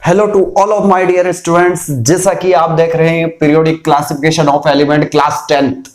Hello to all of my dear students. जैसा कि आप देख रहे हैं periodic classification of element class 10th।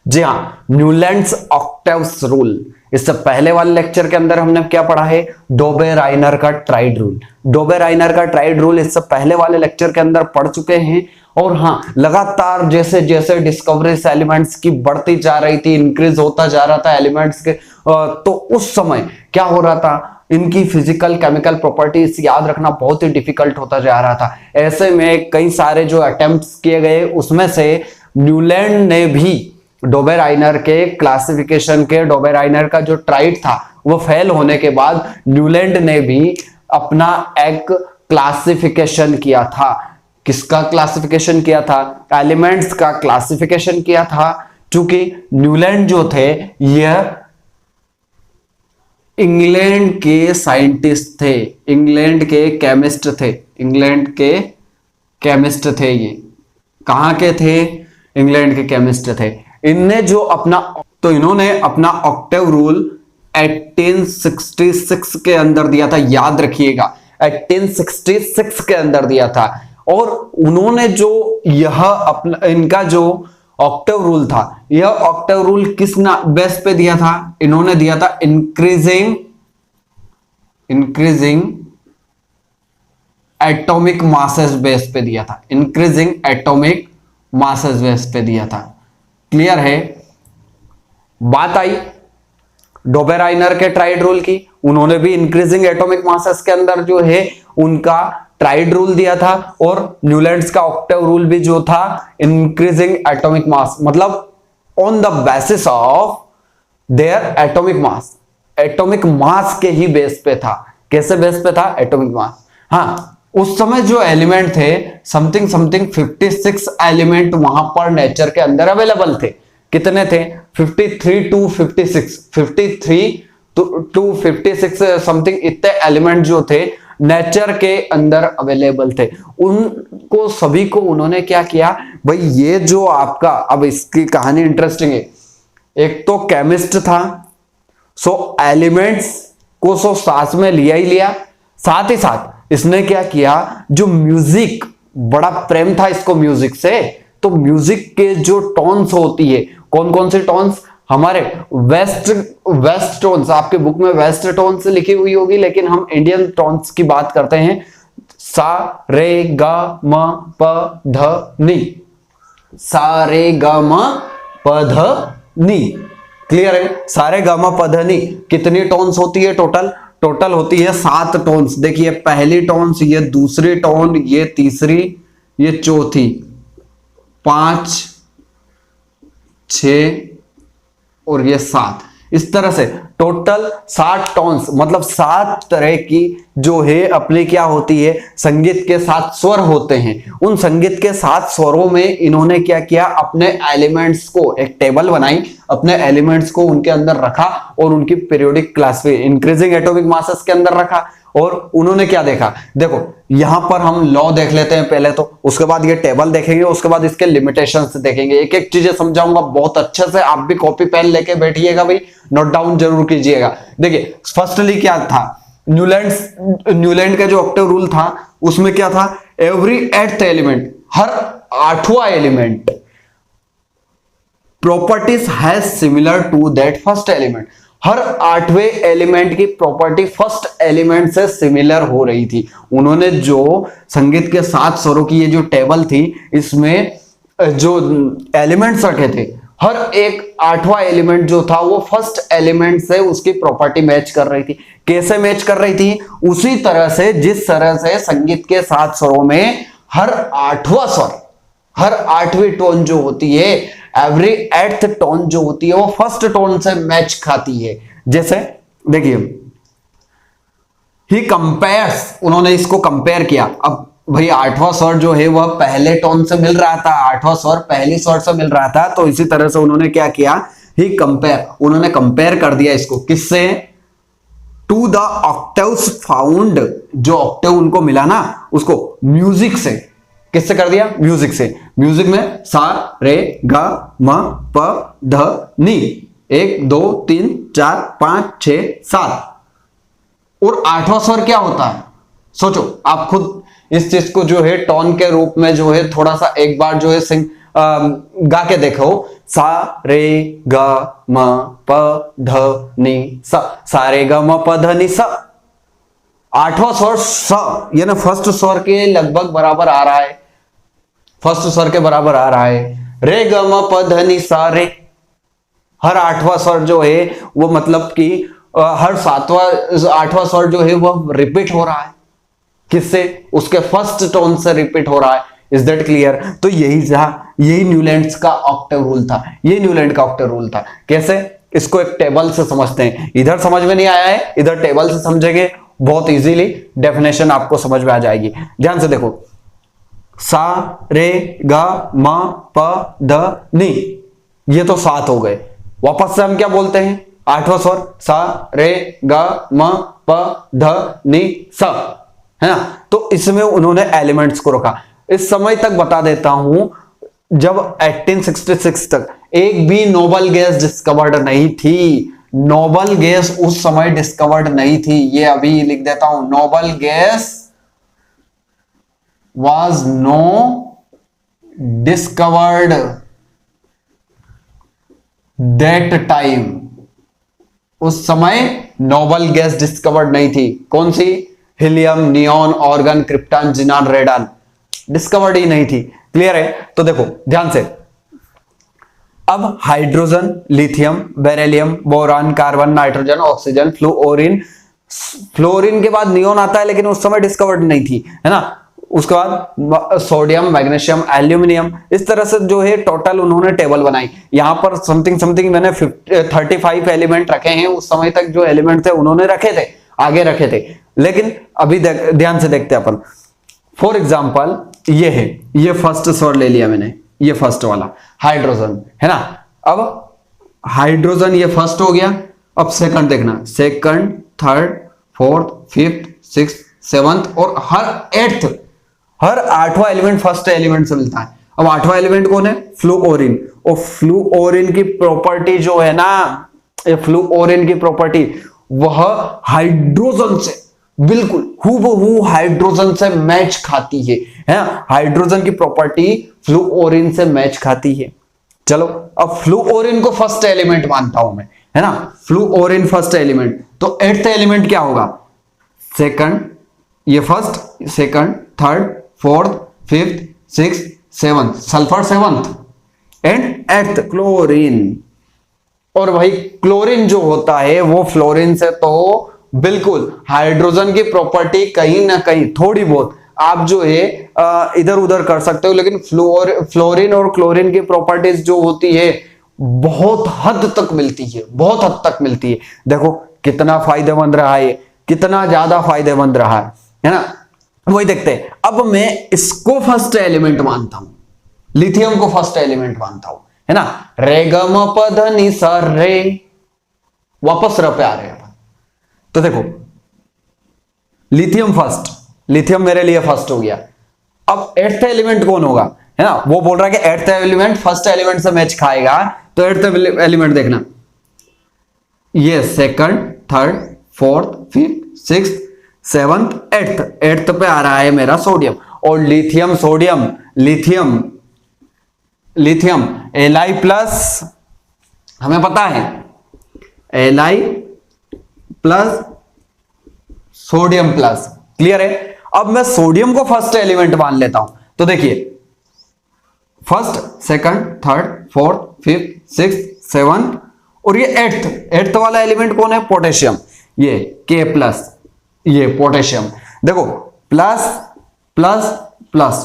जी हाँ, न्यूलैंड्स ऑक्टेव्स रूल। इससे पहले वाले लेक्चर के अंदर हमने क्या पढ़ा है? डोबे-राइनर का ट्राइड रूल। डोबे-राइनर का ट्राइड रूल इससे पहले वाले लेक्चर के अंदर पढ़ चुके हैं। और हाँ, लगातार जैसे जैसे डिस्कवरीज एलिमेंट्स की बढ़ती जा रही थी, इंक्रीज होता जा रहा था एलिमेंट्स के, तो उस समय क्या हो रहा था, इनकी फिजिकल केमिकल प्रॉपर्टीज याद रखना बहुत ही डिफिकल्ट होता जा रहा था। ऐसे में कई सारे जो अटेम्प्ट्स किए गए, उसमें से न्यूलैंड ने भी डोबे-राइनर के क्लासिफिकेशन के, डोबे-राइनर का जो ट्राइड था वो फेल होने के बाद न्यूलैंड ने भी अपना एक क्लासिफिकेशन किया था। किसका क्लासिफिकेशन किया था? एलिमेंट्स का क्लासिफिकेशन किया था। क्योंकि न्यूलैंड जो थे यह इंग्लैंड के साइंटिस्ट थे, इंग्लैंड के केमिस्ट थे, इंग्लैंड के केमिस्ट थे। ये कहां के थे? इंग्लैंड के केमिस्ट थे। इन्होंने अपना ऑक्टेव रूल 1866 के अंदर दिया था। याद रखिएगा, 1866 के अंदर दिया था। और उन्होंने जो इनका जो ऑक्टेव रूल था, यह ऑक्टेव रूल किस बेस पे दिया था? इन्होंने दिया था इंक्रीजिंग एटॉमिक मासेस बेस पे दिया था। इंक्रीजिंग एटॉमिक मासेस बेस पे दिया था। क्लियर है? बात आई डोबे-राइनर के ट्राइड रूल की। उन्होंने भी इंक्रीजिंग एटॉमिक मासेस के अंदर जो है उनका ट्राइड रूल दिया था। और न्यूलैंड्स का ऑक्टेव रूल भी जो था इंक्रीजिंग एटॉमिक मास, मतलब on the basis of their atomic mass, atomic mass के ही बेस पे था। कैसे बेस पे था? Atomic mass. हाँ, उस समय जो एलिमेंट थे समथिंग 56 एलिमेंट वहां पर नेचर के अंदर अवेलेबल थे। कितने थे? 53 टू 56, 53 टू 56 समथिंग इतने एलिमेंट जो थे नेचर के अंदर अवेलेबल थे। उनको सभी को उन्होंने क्या किया भाई, ये जो आपका, अब इसकी कहानी इंटरेस्टिंग है। एक तो केमिस्ट था, सो एलिमेंट्स को सो सांस में लिया ही लिया। साथ ही साथ इसने क्या किया, जो म्यूजिक, बड़ा प्रेम था इसको म्यूजिक से। तो म्यूजिक के जो टोन्स होती है, कौन कौन से टोन्स? हमारे वेस्ट टोन्स, आपके बुक में वेस्ट टोन्स लिखी हुई होगी, लेकिन हम इंडियन टोन्स की बात करते हैं। सा रे गा म प ध नी, सा रे गा म प ध नी। क्लियर है? सारे गा म प ध नी कितनी टोन्स होती है? टोटल होती है 7 टोन्स। देखिए, पहली टोन्स, ये दूसरी टोन, ये तीसरी, ये चौथी, 5, 6 और ये 7। इस तरह से टोटल 7 टोन्स, मतलब 7 तरह की जो है अपनी क्या होती है, संगीत के 7 स्वर होते हैं। उन संगीत के 7 स्वरों में इन्होंने क्या किया, अपने एलिमेंट्स को एक टेबल बनाई, अपने एलिमेंट्स को उनके अंदर रखा और उनकी periodic classification increasing atomic masses के अंदर रखा। और उन्होंने क्या देखा, देखो यहां पर हम लॉ देख लेते हैं पहले तो, उसके बाद ये टेबल देखेंगे, उसके बाद इसके लिमिटेशंस देखेंगे। एक एक चीजें समझाऊंगा बहुत अच्छे से। आप भी कॉपी पेन लेके बैठिएगा भाई, नोट डाउन जरूर कीजिएगा। देखिए, फर्स्टली क्या था, न्यूलैंड का जो ऑक्टेव रूल था उसमें क्या था, एवरी 8th एलिमेंट, हर 8वां element properties has similar to that first element. हर 8वें एलिमेंट की प्रॉपर्टी फर्स्ट एलिमेंट से सिमिलर हो रही थी। उन्होंने जो संगीत के 7 स्वरों की ये जो टेबल थी, इसमें जो एलिमेंट्स रखे थे, हर एक 8वां एलिमेंट जो था वो फर्स्ट एलिमेंट से उसकी प्रॉपर्टी मैच कर रही थी। कैसे मैच कर रही थी? उसी तरह से जिस तरह से संगीत के 7 स्वरों में हर 8वां स्वर, हर 8वीं टोन जो होती है, एवरी 8th टोन जो होती है वो फर्स्ट टोन से मैच खाती है। जैसे देखिए, ही कंपेयर्स, उन्होंने इसको कंपेयर किया। अब भाई 8वां स्वर जो है वह पहले टोन से मिल रहा था, 8वां स्वर पहली स्वर से मिल रहा था, तो इसी तरह से उन्होंने क्या किया, ही कंपेयर, उन्होंने कंपेयर कर दिया इसको किससे, टू द ऑक्टेव्स फाउंड, जो ऑक्टेव उनको मिला ना उसको म्यूजिक से, किससे कर दिया? म्यूजिक से। म्यूजिक में सा रे गा म प ध नी, 1 2 3 4 5 6 7। और 8वां स्वर क्या होता है? सोचो आप खुद, इस चीज को जो है टोन के रूप में जो है थोड़ा सा एक बार जो है गा के देखो। सा रे ग म प ध नि सा, सा रे ग म प ध नि सा। आठवां स्वर स, ये ना फर्स्ट स्वर के लगभग बराबर आ रहा है, फर्स्ट स्वर के बराबर आ रहा है। रे ग म प ध नि सा रे, हर आठवां स्वर जो है वो मतलब कि हर आठवां स्वर जो है वो रिपीट हो रहा है, किससे? उसके फर्स्ट टोन से रिपीट हो रहा है। Is that clear? तो यही न्यूलैंड्स का ऑक्टेव रूल था, ये न्यूलैंड का ऑक्टेव रूल था। कैसे? इसको एक टेबल से समझते हैं। इधर समझ में नहीं आया है, इधर टेबल से समझेंगे, बहुत इजीली डेफिनेशन आपको समझ में आ जाएगी। ध्यान से देखो, सा रे गा म प ध नि, ये तो 7 हो गए। वापस से हम क्या बोलते हैं? आठवां स्वर सा रे गा म प ध नि सा, है ना? तो इसमें उन्होंने एलिमेंट्स को रखा। इस समय तक बता देता हूं, जब 1866 तक एक भी नोबल गैस डिस्कवर्ड नहीं थी। नोबल गैस उस समय डिस्कवर्ड नहीं थी, ये अभी लिख देता हूं। Noble gas was no discovered that time. उस समय नोबल गैस डिस्कवर्ड नहीं थी। कौन सी? Helium, neon, argon, krypton, xenon, radon discovered ही नहीं थी। क्लियर है? तो देखो ध्यान से, अब hydrogen, lithium, beryllium, boron, carbon, nitrogen, oxygen, fluorine. Fluorine के बाद नियॉन आता है, लेकिन उस समय डिस्कवर्ड नहीं थी, है ना? उसके बाद सोडियम, मैग्नीशियम, एल्यूमिनियम। इस तरह से जो है टोटल उन्होंने टेबल बनाई। यहां पर समथिंग मैंने 35 एलिमेंट रखे हैं। उस समय तक जो एलिमेंट थे उन्होंने रखे थे, आगे रखे थे, लेकिन अभी ध्यान से देखते हैं अपन। फॉर एग्जाम्पल ये है, ये फर्स्ट स्वर ले लिया मैंने, ये फर्स्ट वाला हाइड्रोजन, है ना? अब हाइड्रोजन ये फर्स्ट हो गया। अब सेकंड देखना, second, third, fourth, fifth, sixth, seventh और हर आठवां एलिमेंट फर्स्ट एलिमेंट से मिलता है। अब आठवां एलिमेंट कौन है? फ्लूओरिन। और फ्लूओरिन की प्रॉपर्टी जो है ना, ये फ्लूओरिन की प्रॉपर्टी वह हाइड्रोजन से बिल्कुल हूबहू हाइड्रोजन से मैच खाती है, हाइड्रोजन की प्रॉपर्टी फ्लूओरिन से मैच खाती है। चलो अब फ्लूओरिन को फर्स्ट एलिमेंट मानता हूं मैं, है ना? फ्लूओरिन फर्स्ट एलिमेंट, तो 8th एलिमेंट क्या होगा? सेकंड, ये first, second, third, fourth, fifth, sixth, seventh, sulphur 7th and 8th chlorine. और भाई क्लोरीन जो होता है वो फ्लोरीन से तो बिल्कुल हाइड्रोजन की प्रॉपर्टी कहीं ना कहीं थोड़ी बहुत आप जो है इधर उधर कर सकते हो, लेकिन फ्लोरीन और क्लोरीन की प्रॉपर्टीज जो होती है बहुत हद तक मिलती है, बहुत हद तक मिलती है। देखो कितना फायदेमंद रहा है, कितना ज्यादा फायदेमंद रहा है ना? वही देखते हैं। अब मैं इसको फर्स्ट एलिमेंट मानता हूं, लिथियम को फर्स्ट एलिमेंट मानता हूं, है ना? रे ग म प ध नि सा रे, वापस र पे आ रहे हैं। तो देखो लिथियम फर्स्ट, लिथियम मेरे लिए फर्स्ट हो गया। अब 8th एलिमेंट कौन होगा, है ना? वो बोल रहा है कि 8th एलिमेंट फर्स्ट एलिमेंट से मैच खाएगा, तो 8th एलिमेंट देखना, ये second, third, fourth, fifth, sixth, seventh, 8th पे आ रहा है मेरा सोडियम। और lithium, sodium, lithium, lithium Li plus, हमें पता है Li plus sodium plus. Clear है? अब मैं सोडियम को फर्स्ट एलिमेंट मान लेता हूं, तो देखिए first, second, third, fourth, fifth, sixth, seventh और ये 8th वाला एलिमेंट कौन है? पोटेशियम। ये K प्लस, ये पोटेशियम। देखो प्लस प्लस प्लस,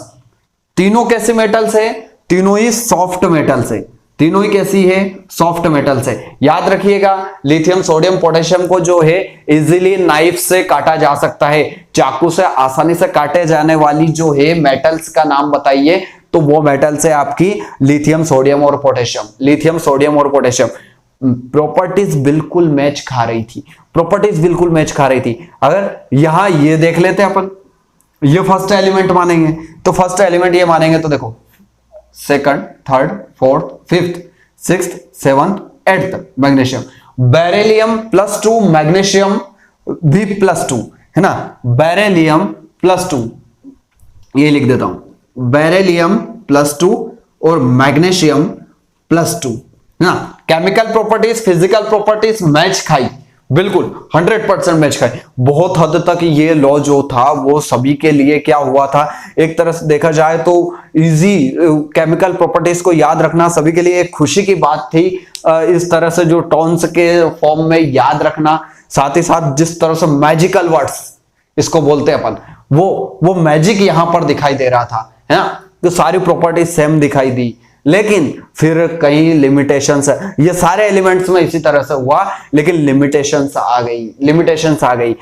तीनों कैसे मेटल्स है? तीनों ही सॉफ्ट मेटल्स है। तीनों ही कैसी है? सॉफ्ट मेटल्स है। याद रखिएगा लिथियम, सोडियम, पोटेशियम को जो है इजीली नाइफ से काटा जा सकता है। चाकू से आसानी से काटे जाने वाली जो है मेटल्स का नाम बताइए, तो वो मेटल्स है आपकी लिथियम, सोडियम और पोटेशियम। लिथियम, सोडियम और पोटेशियम प्रॉपर्टीज बिल्कुल मैच खा रही थी, प्रॉपर्टीज बिल्कुल मैच खा रही थी। अगर यहां ये देख लेते अपन, ये फर्स्ट एलिमेंट मानेंगे, तो फर्स्ट एलिमेंट ये मानेंगे, तो देखो second, third, fourth, fifth, sixth, seventh, 8th magnesium. Beryllium +2, magnesium भी +2, है ना? बेरिलियम +2, ये लिख देता हूं, बेरिलियम +2 और मैग्नीशियम +2 ना। Chemical properties, physical properties match खाई, बिल्कुल 100% मैच खाई। बहुत हद तक ये लॉ जो था वो सभी के लिए क्या हुआ था, एक तरह से देखा जाए तो इजी, केमिकल प्रॉपर्टीज को याद रखना सभी के लिए एक खुशी की बात थी। इस तरह से जो टर्म्स के फॉर्म में याद रखना, साथ ही साथ जिस तरह से मैजिकल वर्ड्स इसको बोलते हैं अपन, वो मैजिक यहां पर दिखाई दे रहा था, है ना। तो सारी प्रॉपर्टीज सेम दिखाई दी, लेकिन फिर कई लिमिटेशंस है। ये सारे एलिमेंट्स में इसी तरह से हुआ, लेकिन लिमिटेशंस आ गई।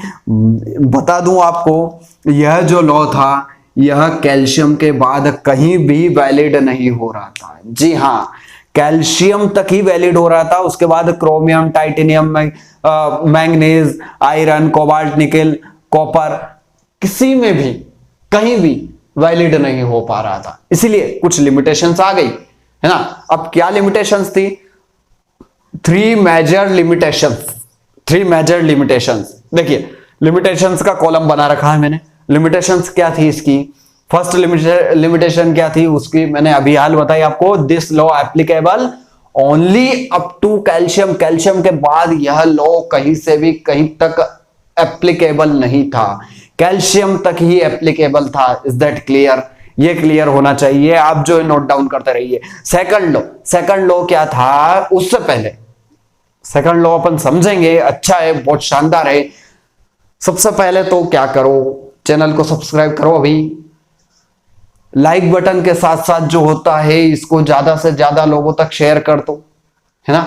बता दूं आपको, यह जो लॉ था यह कैल्शियम के बाद कहीं भी वैलिड नहीं हो रहा था। जी हां, कैल्शियम तक ही वैलिड हो रहा था, उसके बाद chromium, titanium, manganese, iron, cobalt, nickel, copper, किसी में भी कहीं भी वैलिड नहीं हो पा रहा था। इसीलिए कुछ लिमिटेशंस आ गई, है ना। अब क्या लिमिटेशंस थी? 3 मेजर लिमिटेशंस। देखिए, लिमिटेशंस का कॉलम बना रखा है मैंने। लिमिटेशंस क्या थी इसकी? फर्स्ट लिमिटेशन क्या थी उसकी? मैंने अभी हाल बताई आपको, this law applicable only up to calcium. Calcium के बाद यह लॉ कहीं से भी कहीं तक एप्लीकेबल नहीं था, कैल्शियम तक ही एप्लीकेबल था। Is that clear? ये क्लियर होना चाहिए, आप जो नोट डाउन करते रहिए। सेकंड लॉ क्या था? उससे पहले सेकंड लॉ अपन समझेंगे, अच्छा है, बहुत शानदार है। सबसे पहले तो क्या करो, चैनल को सब्सक्राइब करो, अभी लाइक बटन के साथ साथ जो होता है इसको ज्यादा से ज्यादा लोगों तक शेयर कर दो, है ना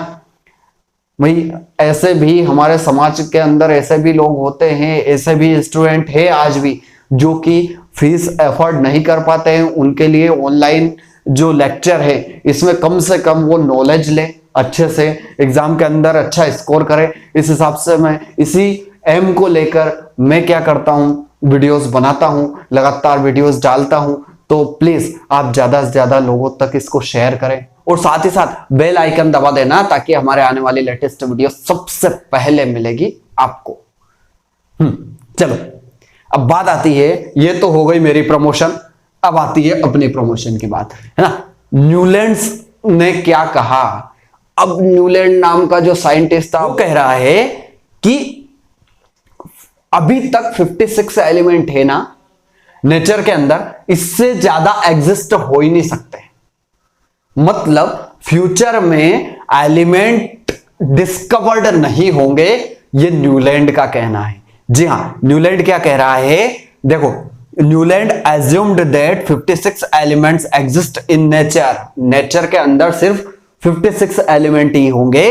भाई। ऐसे भी हमारे समाज के अंदर ऐसे भी लोग होते हैं, ऐसे भी स्टूडेंट है आज भी जो कि फीस एफोर्ड नहीं कर पाते हैं। उनके लिए ऑनलाइन जो लेक्चर है इसमें कम से कम वो नॉलेज ले, अच्छे से एग्जाम के अंदर अच्छा स्कोर करे। इस हिसाब से मैं इसी एम को लेकर मैं क्या करता हूं, वीडियोस बनाता हूं, लगातार वीडियोस डालता हूं। तो प्लीज आप ज्यादा से ज्यादा लोगों तक इसको शेयर करें और साथ ही साथ बेल आइकन दबा देना, ताकि हमारे आने वाली लेटेस्ट वीडियो सबसे पहले मिलेगी आपको। चलो, अब बात आती है, ये तो हो गई मेरी प्रमोशन, अब आती है अपनी प्रमोशन की बात, है ना। न्यूलैंड्स ने क्या कहा? अब न्यूलैंड नाम का जो साइंटिस्ट था वो कह रहा है कि अभी तक 56 एलिमेंट है ना नेचर के अंदर, इससे ज्यादा एग्जिस्ट हो ही नहीं सकते। मतलब फ्यूचर में एलिमेंट डिस्कवर्ड नहीं होंगे, ये न्यूलैंड का कहना है। जी हां, न्यूलैंड क्या कह रहा है? देखो, Newland assumed that 56 elements exist in nature के अंदर सिर्फ 56 एलिमेंट ही होंगे,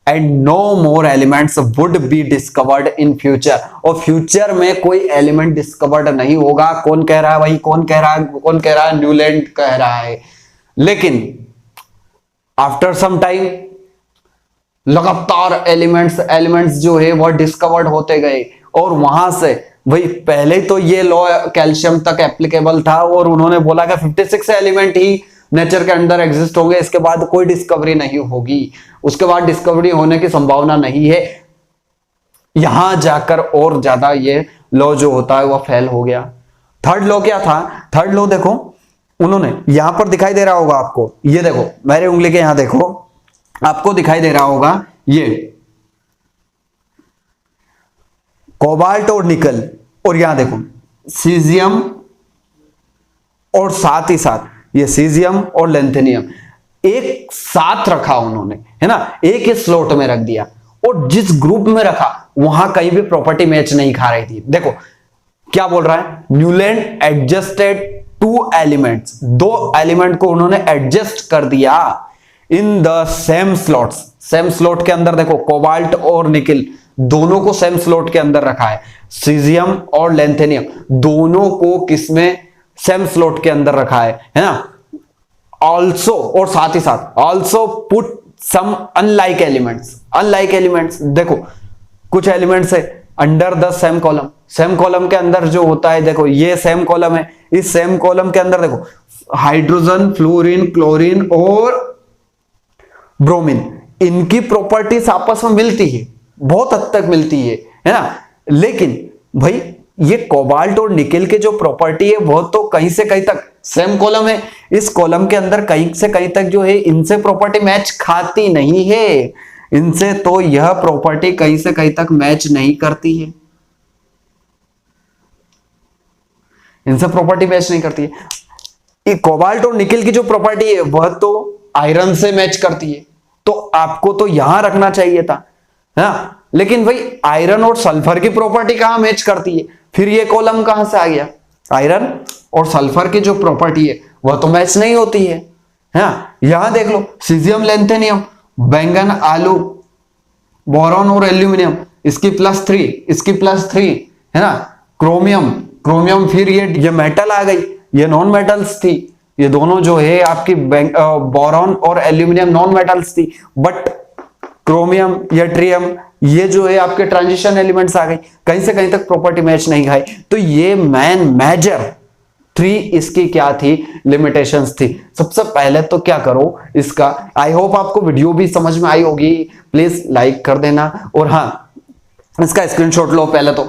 and no more elements would be discovered in future. और फ्यूचर में कोई एलिमेंट डिस्कवर्ड नहीं होगा। कौन कह रहा है भाई? कौन कह रहा है? न्यूलैंड कह रहा है। लेकिन आफ्टर सम टाइम लगातार एलिमेंट्स जो है वो डिस्कवर्ड होते गए, और वहां से भाई पहले तो ये लॉ कैल्शियम तक एप्लीकेबल था और उन्होंने बोला कि 56 एलिमेंट ही नेचर के अंदर एग्जिस्ट होंगे, इसके बाद कोई डिस्कवरी नहीं होगी, उसके बाद डिस्कवरी होने की संभावना नहीं है। यहां जाकर और ज्यादा ये लॉ जो होता है वो फेल हो गया। थर्ड लॉ क्या था? थर्ड लॉ देखो, उन्होंने यहां पर दिखाई दे रहा होगा आपको, ये देखो मेरे उंगली के यहां देखो, आपको दिखाई दे रहा होगा ये कोबाल्ट और निकल, और यहां देखो सीजियम, और साथ ही साथ ये सीजियम और लेंथेनियम एक साथ रखा उन्होंने, है ना, एक ही स्लॉट में रख दिया, और जिस ग्रुप में रखा वहां कहीं भी प्रॉपर्टी मैच नहीं खा रही थी। देखो क्या बोल रहा है, न्यूलैंड एडजस्टेड 2 एलिमेंट्स, 2 एलिमेंट को उन्होंने एडजस्ट कर दिया in the same slots. Same slot के अंदर देखो कोबाल्ट और निकिल दोनों को सेम स्लॉट के अंदर रखा है, सीजियम और लेंथेनियम दोनों को किसमें? सेम स्लॉट के अंदर रखा है ना। ऑल्सो, और साथ ही साथ also put some unlike elements. देखो कुछ एलिमेंट्स है under the same column, same column के अंदर जो होता है, देखो ये सेम कॉलम है, इस सेम कॉलम के अंदर देखो हाइड्रोजन, फ्लोरीन, क्लोरीन और ब्रोमीन, इनकी प्रॉपर्टीज आपस में मिलती है, बहुत हद तक मिलती है ना। लेकिन भाई ये कोबाल्ट और निकेल के जो प्रॉपर्टी है वो तो कहीं से कहीं तक सेम कॉलम है, इस कॉलम के अंदर कहीं से कहीं तक जो है इनसे प्रॉपर्टी मैच खाती नहीं है, इनसे तो यह प्रॉपर्टी कहीं से कहीं तक मैच नहीं करती है, इनसे प्रॉपर्टी मैच नहीं करती है। कोबाल्ट और निकेल की जो प्रॉपर्टी है वह तो आयरन से मैच करती है, तो आपको तो यहां रखना चाहिए था, है? लेकिन भाई आयरन और सल्फर की प्रॉपर्टी कहां मैच करती है, फिर ये कॉलम कहां से आ गया? आयरन और सल्फर की जो प्रॉपर्टी है वह तो मैच नहीं होती है। यहां देख लो, सीजियम लेंथेनियम, बैंगन आलू, बोरॉन और एल्यूमिनियम, इसकी +3, इसकी +3, है ना? क्रोमियम, क्रोमियम, फिर ये मेटल आ गई, ये नॉन मेटल्स थी, ये दोनों जो है आपकी बोरॉन और एल्यूमिनियम नॉन मेटल्स थी, बट क्रोमियम, यट्रियम, ये जो है आपके ट्रांजिशन एलिमेंट्स आ गए, कहीं से कहीं तक प्रॉपर्टी मैच नहीं खाई। तो ये मेजर 3 इसकी क्या थी? लिमिटेशंस थी। सबसे पहले तो क्या करो इसका, आई होप आपको वीडियो भी समझ में आई होगी, प्लीज लाइक कर देना, और हाँ इसका स्क्रीनशॉट लो पहले तो।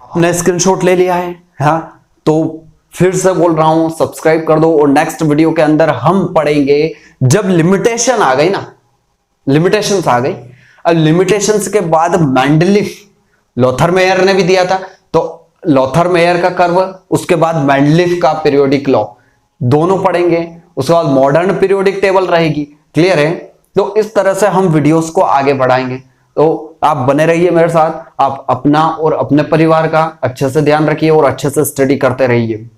आपने स्क्रीनशॉट ले लिया है, हाँ, तो फिर से बोल रहा हूं सब्सक्राइब कर दो, और नेक्स्ट वीडियो के अंदर हम पढ़ेंगे जब लिमिटेशन आ गई ना, लिमिटेशंस आ गई, अब लिमिटेशंस के बाद मेंडलीफ, लोथर मेयर ने भी दिया था, तो लोथर मेयर का कर्व, उसके बाद मेंडलीफ का पीरियोडिक लॉ, दोनों पढ़ेंगे, उसके बाद मॉडर्न पीरियोडिक टेबल रहेगी। क्लियर है? तो इस तरह से हम वीडियोस को आगे बढ़ाएंगे, तो आप बने रहिए मेरे साथ, आप अपना और अपने परिवार का अच्छे से ध्यान रखिए और अच्छे से स्टडी करते रहिए।